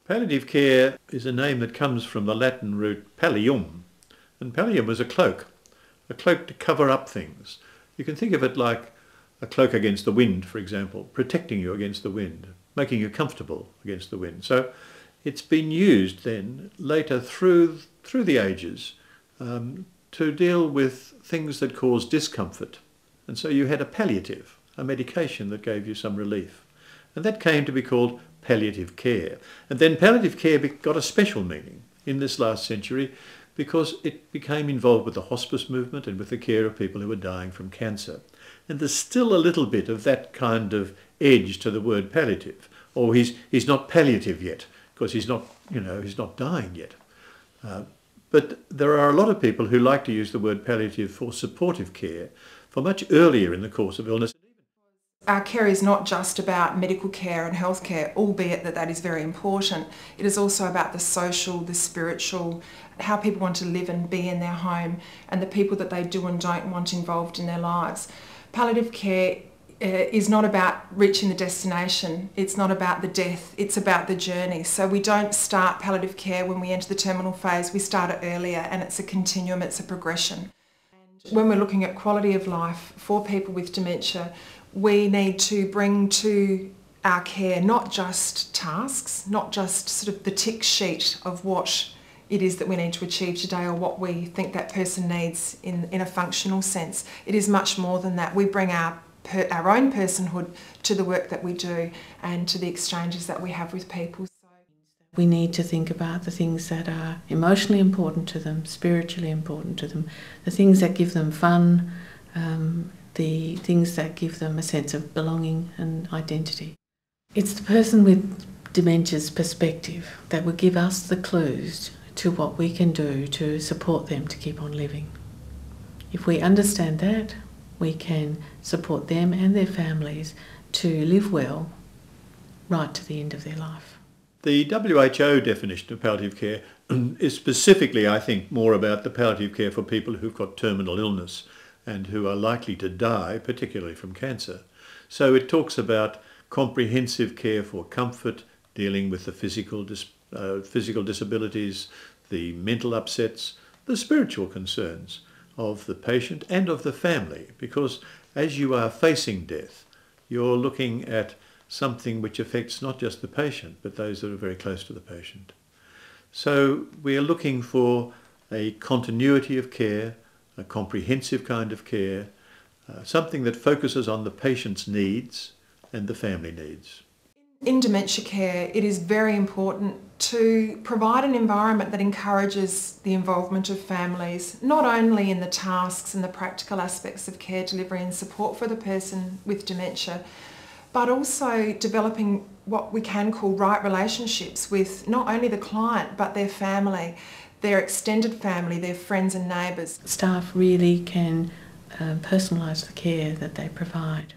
Palliative care is a name that comes from the Latin root pallium, and pallium was a cloak to cover up things. You can think of it like a cloak against the wind, for example, protecting you against the wind, making you comfortable against the wind. So it's been used then later through the ages to deal with things that cause discomfort. And so you had a palliative, a medication that gave you some relief. And that came to be called palliative care. And then palliative care got a special meaning in this last century because it became involved with the hospice movement and with the care of people who were dying from cancer. And there's still a little bit of that kind of edge to the word palliative. Or he's not palliative yet because he's not dying yet. But there are a lot of people who like to use the word palliative for supportive care for much earlier in the course of illness. Our care is not just about medical care and health care, albeit that is very important. It is also about the social, the spiritual, how people want to live and be in their home, and the people that they do and don't want involved in their lives. Palliative care is not about reaching the destination, it's not about the death, it's about the journey. So we don't start palliative care when we enter the terminal phase, we start it earlier, and it's a continuum, it's a progression. And when we're looking at quality of life for people with dementia, we need to bring to our care not just tasks, not just sort of the tick sheet of what it is that we need to achieve today or what we think that person needs in a functional sense. It is much more than that. We bring our own personhood to the work that we do and to the exchanges that we have with people. We need to think about the things that are emotionally important to them, spiritually important to them, the things that give them fun, the things that give them a sense of belonging and identity. It's the person with dementia's perspective that will give us the clues to what we can do to support them to keep on living. If we understand that, we can support them and their families to live well right to the end of their life. The WHO definition of palliative care is specifically, I think, more about the palliative care for people who've got terminal illness and who are likely to die, particularly from cancer. So it talks about comprehensive care for comfort, dealing with the physical disabilities, the mental upsets, the spiritual concerns of the patient and of the family, because as you are facing death, you're looking at something which affects not just the patient, but those that are very close to the patient. So we are looking for a continuity of care, a comprehensive kind of care, something that focuses on the patient's needs and the family needs. In dementia care, it is very important to provide an environment that encourages the involvement of families, not only in the tasks and the practical aspects of care delivery and support for the person with dementia, but also developing what we can call right relationships with not only the client but their family, their extended family, their friends and neighbours. Staff really can personalise the care that they provide.